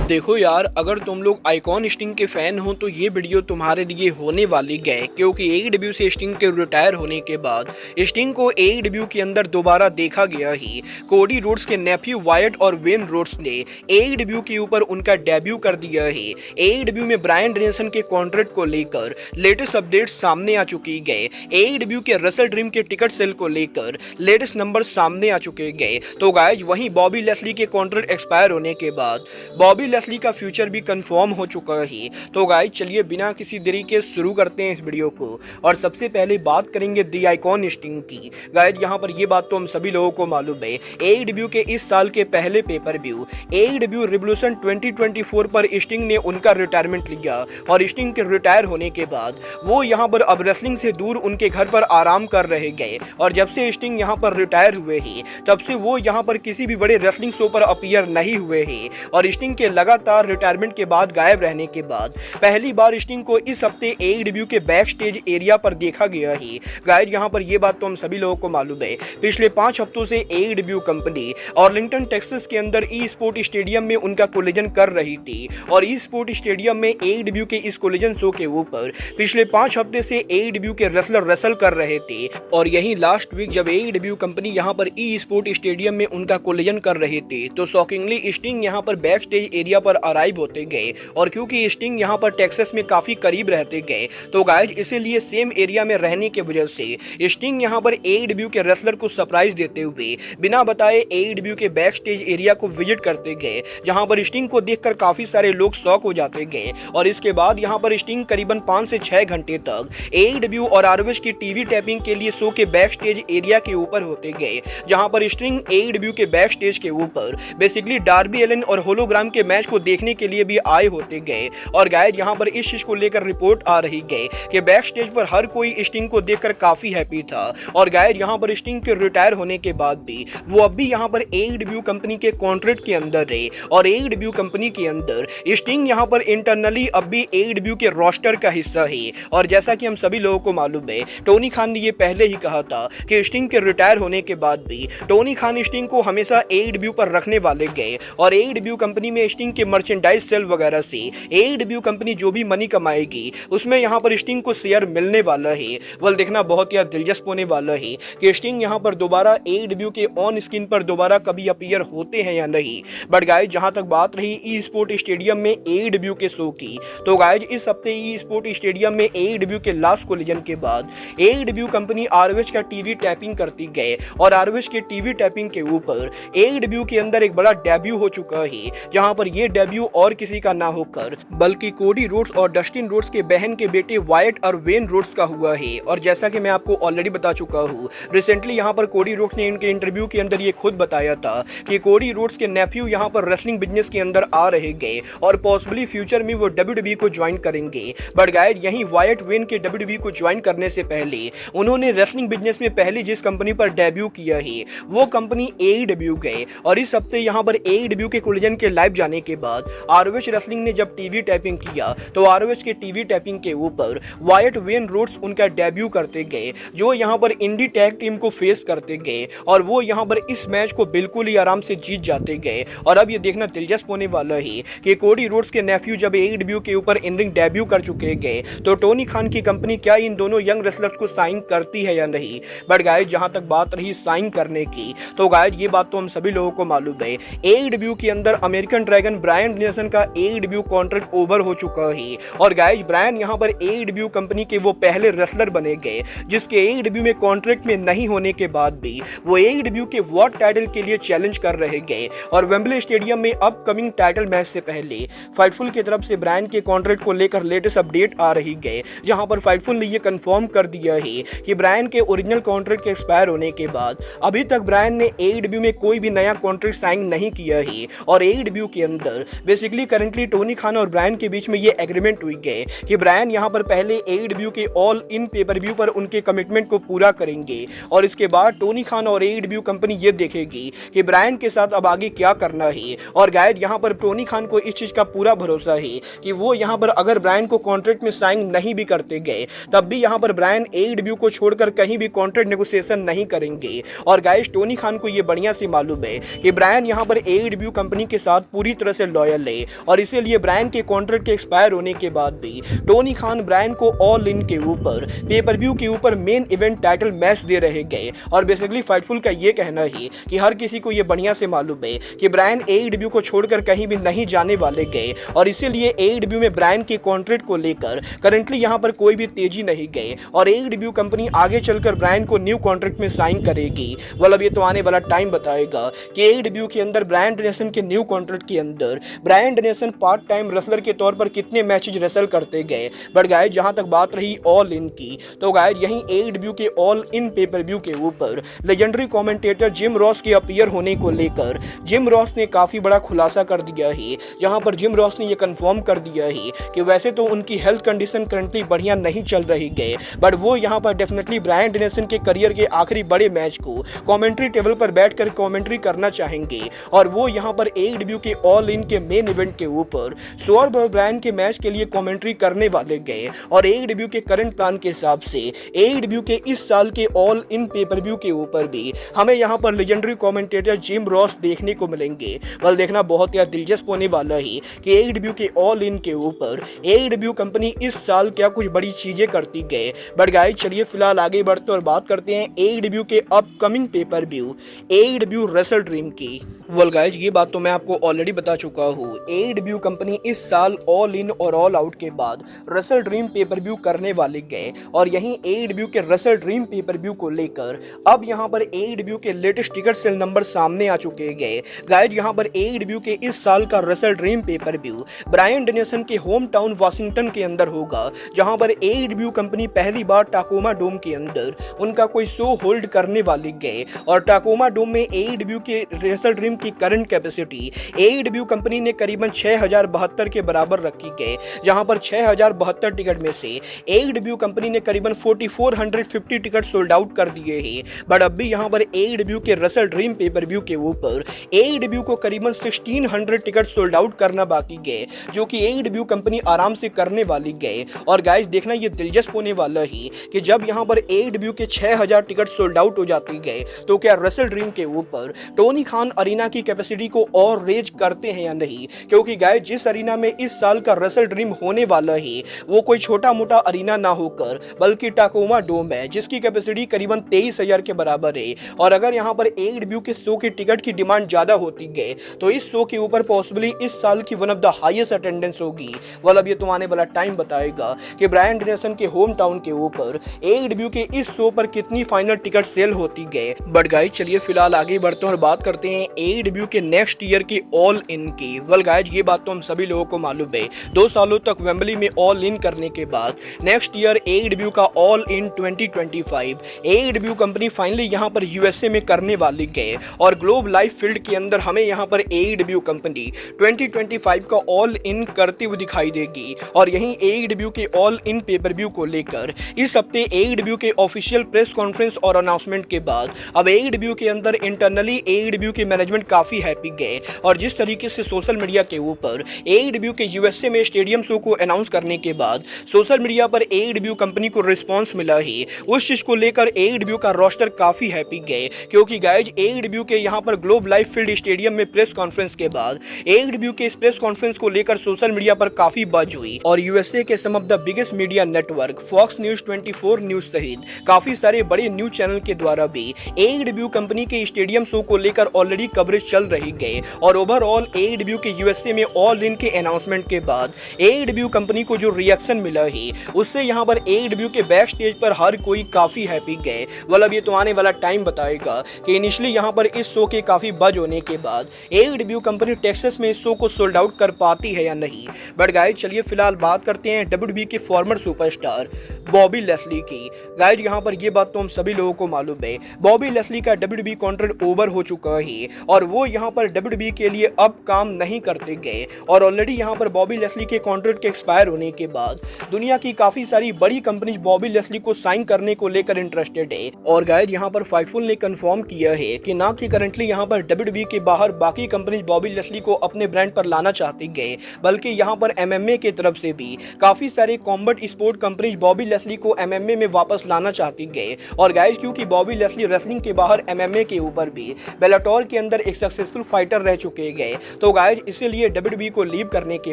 देखो यार, अगर तुम लोग आइकॉन स्टिंग के फैन हो तो ये वीडियो तुम्हारे लिए होने वाली है, क्योंकि एईडब्ल्यू से स्टिंग के रिटायर होने के बाद स्टिंग को एईडब्ल्यू के अंदर दोबारा देखा गया ही। कोडी रोड्स के नेफ्यू वायट और वेन रोड्स ने एईडब्ल्यू के ऊपर उनका डेब्यू कर दिया है। एईडब्ल्यू में ब्रायन डेनियल्सन के कॉन्ट्रैक्ट को लेकर लेटेस्ट अपडेट सामने आ चुकी है। एईडब्ल्यू के रसल ड्रीम के टिकट सेल को लेकर लेटेस्ट नंबर सामने आ चुके हैं। तो गाइज वहीं बॉबी लेस्ली के कॉन्ट्रैक्ट एक्सपायर होने के बाद बॉबी लेस्ली का फ्यूचर भी कंफर्म हो चुका है। तो गाइस चलिए बिना किसी देरी के शुरू करते हैं इस वीडियो को। और सबसे पहले बात करेंगे दी आइकॉन स्टिंग की। गाइस यहाँ पर ये बात तो हम सभी लोगों को मालूम है, एईडब्ल्यू के इस साल के पहले पेपर व्यू एईडब्ल्यू रिवोल्यूशन 2024 पर स्टिंग ने उनका रिटायरमेंट लिया। और स्टिंग के रिटायर होने के बाद वो यहाँ पर अब रेसलिंग से दूर उनके घर पर आराम कर रहे गए। और जब से स्टिंग यहाँ पर रिटायर हुए ही तब से वो यहाँ पर किसी भी बड़े रेसलिंग शो पर अपीयर नहीं हुए हैं। और स्टिंग के लगातार रिटायरमेंट के बाद गायब रहने के बाद पहली बार स्टिंग को इस हफ्ते एईडब्ल्यू के बैक स्टेज एरिया पर देखा गया है। गाइस यहाँ पर यह बात तो हम सभी लोगों को मालूम है, पिछले 5 हफ्तों से एईडब्ल्यू कंपनी आर्लिंगटन टेक्सास के अंदर ई स्पोर्ट स्टेडियम में उनका कोलिजन कर रही थी। और ई स्पोर्ट स्टेडियम में एईडब्ल्यू के इस कोलिजन शो के ऊपर पिछले 5 हफ्ते से एईडब्ल्यू के रेसलर रेसल कर रहे थे। और यही लास्ट वीक जब एईडब्ल्यू कंपनी यहाँ पर ई स्पोर्ट स्टेडियम में उनका कोलिजन कर रहे थे तो शॉकिंगली स्टिंग यहाँ पर बैक स्टेज एरिया पर अराइव होते गए। और क्योंकि स्टिंग यहाँ पर टेक्सास में काफी करीब रहते गए तो गाइज इसीलिए सेम एरिया में रहने की वजह से स्टिंग यहाँ पर एईडब्ल्यू के रेसलर को सरप्राइज देते हुए बिना बताए एईडब्ल्यू के बैक स्टेज एरिया को विजिट करते गए, जहाँ पर स्टिंग को देखकर काफी सारे लोग शॉक हो जाते गए। और इसके बाद यहाँ पर स्टिंग करीबन 5 से 6 घंटे तक एईडब्ल्यू और आरओएच की टीवी टैपिंग के लिए शो के बैक स्टेज एरिया के ऊपर होते गए, जहाँ पर स्टिंग एईडब्ल्यू के बैक स्टेज के ऊपर बेसिकली डार्बी एलन और होलोग्राम के मैच को देखने के लिए भी आए होते गए। और गाइस यहाँ पर इस चीज को लेकर रिपोर्ट आ रही है कि बैक स्टेज पर हर कोई स्टिंग को देखकर काफी हैप्पी था। और गाइस यहाँ पर स्टिंग के रिटायर होने के बाद भी वो अब भी यहाँ पर एईडब्ल्यू कंपनी के कॉन्ट्रैक्ट के अंदर रहे। और एईडब्ल्यू कंपनी के अंदर स्टिंग यहाँ पर इंटरनली अब भी एईडब्ल्यू के रोस्टर का हिस्सा है। और जैसा कि हम सभी लोगों को मालूम है, टोनी खान ने ये पहले ही कहा था कि स्टिंग के रिटायर होने के बाद भी टोनी खान स्टिंग को हमेशा एईडब्ल्यू पर रखने वाले गए। और एईडब्ल्यू कंपनी में स्टिंग के मर्चेंडाइज सेल वगैरह से एईडब्ल्यू कंपनी जो भी मनी कमाएगी उसमें यहाँ पर स्टिंग को शेयर मिलने वाला है। वह देखना बहुत ही दिलचस्प होने वाला है कि स्टिंग यहाँ पर दोबारा एईडब्ल्यू के ऑन स्क्रीन पर दोबारा कभी अपीयर होते हैं या नहीं। बट गाइज जहाँ तक बात रही ई स्पोर्ट स्टेडियम में एईडब्ल्यू के शो की, तो गाइज इस हफ्ते ई स्पोर्ट स्टेडियम में एईडब्ल्यू के लास्ट कोलिजन के बाद एईडब्ल्यू कंपनी आरओएच का टीवी टैपिंग करती गए। और आरओएच के टीवी टैपिंग के ऊपर एईडब्ल्यू के अंदर एक बड़ा डेब्यू हो चुका है, जहां पर यह डेब्यू और किसी का ना होकर बल्कि कोडी रोड्स और डस्टिन रोड्स के बहन के बेटे वायट और वेन रोड्स का हुआ है। और जैसा कि मैं आपको ऑलरेडी बता चुका हूं, रिसेंटली यहां पर कोडी रोड्स ने इनके इंटरव्यू के अंदर ये खुद बताया था कि कोडी रोड्स के नेफ्यू यहां पर रेसलिंग बिजनेस के अंदर आ रहे गए और पॉसिबली फ्यूचर में वो डब्ल्यूडब्ल्यूई को ज्वाइन करेंगे। बट गाइस यही वायट वेन के डब्ल्यूडब्ल्यूई को ज्वाइन करने से पहले उन्होंने रेसलिंग बिजनेस में पहले जिस कंपनी पर डेब्यू किया है वो कंपनी एईडब्ल्यू गए। और इस हफ्ते यहां पर एईडब्ल्यू के कोलिजन के लाइव जाने के बाद आरओएच रेसलिंग ने जब टीवी टैपिंग किया तो आरओएच के टीवी टैपिंग के ऊपर वायट वेन रोड्स उनका डेब्यू करते गए, जो यहां पर इंडी टैग टीम को फेस करते गए। और वो यहां पर इस मैच को बिल्कुल ही आराम से जीत जाते गए। और अब ये देखना दिलचस्प होने वाला है कि कोडी रोड्स के नेफ्यू जब एईडब्ल्यू के ऊपर इन रिंग डेब्यू कर चुके गए तो टोनी खान की कंपनी क्या इन दोनों यंग रेसलर्स को साइन करती है या नहीं। बट गाइस जहां तक बात रही साइन करने की, तो गाइस ये बात तो हम सभी लोगों को मालूम है, एईडब्ल्यू के अंदर अमेरिकन ड्रैगन ब्रायन डेनियल्सन का एईडब्ल्यू कॉन्ट्रैक्ट ओवर हो चुका है। और गाइस ब्रायन यहां पर एईडब्ल्यू कंपनी के वो पहले रेसलर बने गए जिसके एईडब्ल्यू में कॉन्ट्रैक्ट में नहीं होने के बाद भी वो एईडब्ल्यू के वर्ल्ड टाइटल के लिए चैलेंज कर रहे गए। और वेम्बले स्टेडियम में अपकमिंग टाइटल मैच से पहले फाइटफुल की तरफ से ब्रायन के कॉन्ट्रैक्ट को लेकर लेटेस्ट अपडेट आ रही गए, जहां पर फाइटफुल ने यह कंफर्म कर दिया है कि ब्रायन के ओरिजिनल कॉन्ट्रैक्ट के एक्सपायर होने के बाद अभी तक ब्रायन ने एईडब्ल्यू में कोई भी नया कॉन्ट्रैक्ट साइन नहीं किया है। और एईडब्ल्यू के अंदर बेसिकली करंटली टोनी खान और ब्रायन के बीच में ये एग्रीमेंट हुई है कि ब्रायन यहां पर पहले एईडब्ल्यू के ऑल इन पेपर व्यू पर उनके कमिटमेंट को पूरा करेंगे। और इसके बाद टोनी खान और एईडब्ल्यू कंपनी ये देखेगी कि ब्रायन के साथ अब आगे क्या करना है। और गाइस यहां पर टोनी खान को इस चीज का पूरा भरोसा है कि वो यहां पर अगर ब्रायन को कॉन्ट्रैक्ट में साइन नहीं भी करते गए तब भी यहां पर ब्रायन एईडब्ल्यू को छोड़कर कहीं भी कॉन्ट्रैक्ट नेगोशिएशन नहीं करेंगे। और गाइस टोनी खान को ये बढ़िया से मालूम है कि ब्रायन यहां पर एईडब्ल्यू कंपनी के साथ पूरी तरह से लॉयल है और इसीलिए ब्रायन के कॉन्ट्रैक्ट के एक्सपायर होने के बाद भी टोनी खान ब्रायन को ऑल इन के ऊपर पेपर व्यू के ऊपर मेन इवेंट टाइटल मैच दे रहे गए। और बेसिकली फाइटफुल का ये कहना है कि हर किसी को ये बढ़िया से मालूम है कि ब्रायन एईडब्ल्यू को छोड़कर कहीं भी नहीं जाने वाले गए और इसीलिए एईडब्ल्यू में ब्रायन के कॉन्ट्रैक्ट को लेकर करंटली यहां पर कोई भी तेजी नहीं गए और एईडब्ल्यू कंपनी आगे चलकर ब्रायन को न्यू कॉन्ट्रैक्ट में साइन करेगी। मतलब ये तो आने वाला टाइम बताएगा कि एईडब्ल्यू के अंदर ब्रायन डेनियल्सन के न्यू कॉन्ट्रैक्ट के अंदर ब्रायन डेनियल्सन पार्ट टाइम रेसलर के तौर पर कितने मैचेज रेसल करते गए। बट गाइस जहां तक बात रही ऑल इन की, तो गाइस यहीं एईडब्ल्यू के ऑल इन पेपर व्यू के ऊपर लेजेंडरी कमेंटेटर जिम रॉस के अपीयर होने को लेकर जिम रॉस ने काफी बड़ा खुलासा कर दिया है। जहां पर जिम रॉस ने यह कंफर्म कर दिया है कि वैसे तो उनकी हेल्थ कंडीशन करंटली बढ़िया नहीं चल रही गए, बट वो यहां पर डेफिनेटली ब्रायन डेनियल्सन के करियर के आखिरी बड़े मैच को कमेंट्री टेबल पर बैठकर कमेंट्री करना चाहेंगे और वो यहां पर एईडब्ल्यू के ऑल इन के मेन इवेंट के ऊपर सौरभ और ब्रायन के मैच के लिए कमेंट्री करने वाले गए। और एईडब्ल्यू के करंट प्लान के हिसाब से एईडब्ल्यू के इस साल के ऑल इन पेपर व्यू के ऊपर भी हमें यहां पर लेजेंडरी कमेंटेटर जिम रॉस देखने को मिलेंगे। बल देखना बहुत ही दिलचस्प होने वाला है कि एईडब्ल्यू के ऑल इन के ऊपर एईडब्ल्यू कंपनी इस साल क्या कुछ बड़ी चीजें करती गए। बट गाइस चलिए फिलहाल आगे बढ़ते और बात करते हैं एईडब्ल्यू के upcoming pay per view AEW wrestle dream की। वेल गाइस ये बात तो मैं आपको ऑलरेडी बता चुका हूँ, एईडब्ल्यू कंपनी इस साल ऑल इन और ऑल आउट के बाद रेसल ड्रीम पेपर व्यू करने वाले गए और यहीं एईडब्ल्यू के रेसल ड्रीम पेपर व्यू को लेकर अब यहां पर एईडब्ल्यू के लेटेस्ट टिकट सेल नंबर सामने आ चुके गए। गाइस यहां पर एईडब्ल्यू के इस साल का wrestle dream pay per view Bryan Danielson के होम टाउन वाशिंगटन के अंदर होगा, जहां पर एईडब्ल्यू कंपनी पहली बार टाकोमा डोम के अंदर उनका कोई शो होल्ड करने वाले गए। और टाकोमा डोम में एईडब्ल्यू के रेसल ड्रीम की करंट कैपेसिटी एईडब्ल्यू कंपनी ने करीबन 6072 के बराबर रखी गए, जहां पर 6072 टिकट में से एईडब्ल्यू कंपनी ने करीबन 4450 टिकट सोल्ड आउट कर दिए हैं। बट अब भी यहां पर एईडब्ल्यू के रेसल ड्रीम पेपर व्यू के ऊपर एईडब्ल्यू को करीबन 1600 टिकट सोल्ड आउट करना बाकी गए, जो कि एईडब्ल्यू कंपनी आराम से करने वाली गए। और गाइस देखना ये दिलचस्प होने वाला ही कि जब यहां पर एईडब्ल्यू के 6000 टिकट सोल्ड आउट हो जाती गए तो क्या रेसल ड्रीम के ऊपर टोनी खान अरीना की कैपेसिटी को और रेज करते हैं या नहीं। क्योंकि गाइस जिस अरीना में इस साल का रेसल ड्रीम होने वाला है वो कोई छोटा मोटा अरीना ना होकर बल्कि टाकोमा डोम है, जिसकी कैपेसिटी करीबन 23000 के बराबर है। और अगर यहां पर एईडब्ल्यू के शो की टिकट की डिमांड ज्यादा होती गए तो इस शो के ऊपर पॉसिबली इस साल की one of the highest attendance होगी। वाल अब ये तो आने वाला टाइम बताएगा कि ब्रायन डेनियल्सन के होम टाउन के ऊपर एईडब्ल्यू के इस शो पर कितनी फाइनल टिकट सेल होती गए। बट गाइस चलिए फिलहाल आगे बढ़ते हैं और बात करते हैं एईडब्ल्यू के नेक्स्ट ईयर की ऑल इन की। वेल गाइस ये बात तो हम सभी लोगों को मालूम है, 2 सालों तक वेम्बली में ऑल इन करने के बाद नेक्स्ट ईयर एईडब्ल्यू का all in 2025 AEW company finally यहां पर यूएसए में करने वाली गए और ग्लोब लाइव फील्ड के अंदर हमें यहां पर एईडब्ल्यू कंपनी 2025 का ऑल इन करते हुए दिखाई देगी। और यहीं एईडब्ल्यू के ऑल इन पेपर व्यू को लेकर इस हफ्ते एईडब्ल्यू के ऑफिशियल प्रेस कॉन्फ्रेंस और अनाउंसमेंट के बाद अब एईडब्ल्यू के अंदर इंटरनली एईडब्ल्यू के मैनेजमेंट काफी हैप्पी गए। और जिस तरीके से सोशल मीडिया के ऊपर एईडब्ल्यू के यूएसए में स्टेडियम शो को अनाउंस करने के बाद सोशल मीडिया पर एईडब्ल्यू कंपनी को रिस्पांस मिला है, उस चीज को लेकर एईडब्ल्यू का रोस्टर काफी हैप्पी गए। क्योंकि गाइज एईडब्ल्यू के यहां पर ग्लोब लाइव फील्ड स्टेडियम में प्रेस कॉन्फ्रेंस के बाद एईडब्ल्यू के इस प्रेस कॉन्फ्रेंस को लेकर सोशल मीडिया पर काफी बज हुई और यूएसए के some of the biggest media network Fox News 24 news सहित काफी सारे बड़े न्यूज चैनल के द्वारा भी एईडब्ल्यू कंपनी के स्टेडियम शो को लेकर ऑलरेडी कवरेज चल रही गए। और ओवरऑल एईडब्ल्यू के यूएसए में ऑल इन के अनाउंसमेंट के बाद एईडब्ल्यू कंपनी को जो रिएक्शन मिला है उससे यहां पर एईडब्ल्यू के बैक स्टेज पर हर कोई काफी हैप्पी गए। मतलब ये तो आने वाला टाइम बताएगा कि इनिशियली यहां पर इस शो के काफी बज होने के बाद एईडब्ल्यू कंपनी टेक्सास में इस शो को सोल्ड आउट कर पाती है या नहीं। बट गाइज चलिए फिलहाल बात करते हैं डब्ल्यूडब्ल्यूई के फॉर्मर सुपरस्टार बॉबी लेस्ली की। गाइज यहां पर ये बात तो हम सभी लोगों को मालूम है, बॉबी लेस्ली का डब्ल्यूडब्ल्यूई कॉन्ट्रैक्ट ओवर हो चुका है और वो यहां पर डब्ल्यूडब्ल्यूई के लिए अब काम नहीं करते गए। और ऑलरेडी यहां पर बॉबी लेस्ली के कॉन्ट्रैक्ट के एक्सपायर होने के बाद दुनिया की काफी सारी बड़ी कंपनी बॉबी लेस्ली को साइन करने को लेकर इंटरेस्टेड है। और गाइज यहां पर फाइटफुल ने कंफर्म किया है कि ना कि करंटली यहां पर डब्ल्यूडब्ल्यूई के बाहर बाकी कंपनी बॉबी लेस्ली को अपने ब्रांड पर लाना चाहती गए, बल्कि यहां पर एमएमए की तरफ से भी काफी सारे combat sport company Bobby Lashley को एमएमए में वापस लाना चाहती गए। और गाइज क्योंकि बॉबी लेस्ली रेसलिंग के बाहर एमएमए के ऊपर भी बेलाटोर के अंदर एक सक्सेसफुल फाइटर रह चुके गए, तो तो गाइज इसीलिए WWE को लीव करने के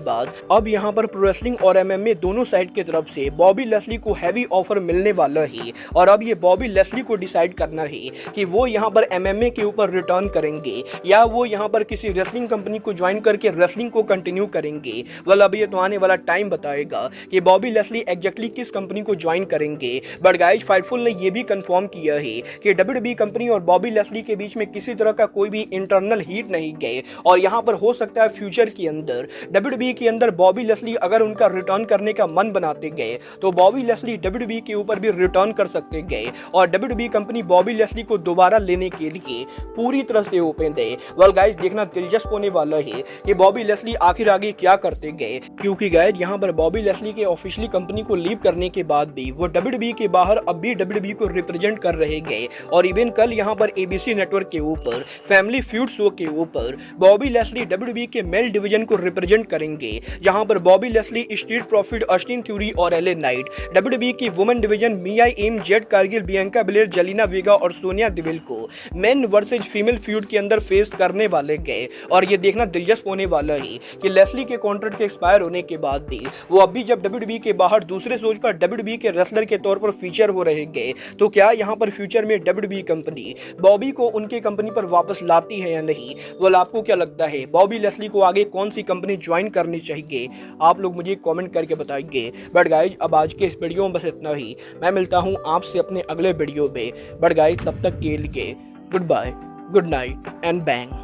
बाद अब यहाँ पर प्रो रेसलिंग और MMA दोनों साइड की तरफ से बॉबी लेस्ली को हैवी ऑफर मिलने वाला है और अब ये बॉबी लेस्ली को डिसाइड करना है कि वो यहाँ पर MMA के ऊपर रिटर्न करेंगे या वो यहाँ पर किसी रेसलिंग कंपनी को ज्वाइन करके रेसलिंग को कंटिन्यू करेंगे। वेल अब ये तो आने वाला टाइम बताएगा कि बॉबी लेस्ली एग्जैक्टली किस कंपनी को ज्वाइन करेंगे। बट गाइज फाइटफुल ने ये भी कंफर्म किया है कि WWE कंपनी और बॉबी लेस्ली के बीच में किसी तरह का कोई भी इंटरनल हीट नहीं गए और यहाँ पर हो सकता है फ्यूचर के अंदर WWE के अंदर बॉबी लेस्ली अगर उनका रिटर्न करने का मन बनाते गए तो बॉबी लेस्ली WWE के ऊपर भी रिटर्न कर सकते गए और WWE कंपनी बॉबी लेस्ली को दोबारा लेने के लिए पूरी तरह से ओपन है। वेल गाइस देखना दिलचस्प होने वाला है कि बॉबी लेस्ली आखिर आगे क्या करते गए, क्योंकि गाइस यहाँ पर बॉबी लेस्ली के ऑफिशियली कंपनी को लीव करने के बाद भी वो WWE के बाहर अब भी WWE को रिप्रेजेंट कर रहे गए और इवन कल यहाँ पर ABC नेटवर्क के ऊपर फैमिली फ्यूड शो के ऊपर बॉबी लेस्ली WWE के मेल डिवीजन को रिप्रेजेंट करेंगे, जहां पर Bobby Lashley, street profit, Austin theory और LA नाइट, WWE की वुमेन डिवीजन मिया इम, जेड कारगिल, बियांका बिलेर, जेलिना वेगा और सोनिया देविल को मेन वर्सेज फीमेल फ्यूड के अंदर फेस करने वाले गए। और ये देखना दिलचस्प होने वाला है कि लेस्ली के कॉन्ट्रैक्ट के एक्सपायर होने के बाद भी वो अभी जब WWE के बाहर दूसरे शोज पर WWE के रेसलर के तौर पर फीचर हो रहे गए, तो क्या यहाँ पर फ्यूचर में WWE कंपनी बॉबी को उनके कंपनी पर वापस लाती है या नहीं। वो आपको क्या लगता है, बॉबी लेस्ली को आगे कौन सी कंपनी ज्वाइन करनी चाहिए? आप लोग मुझे कमेंट करके बताइए। बट गाइज अब आज के इस वीडियो में बस इतना ही। मैं मिलता हूँ आपसे अपने अगले वीडियो में। बट गाइज तब तक के लिए goodbye, good night and bang.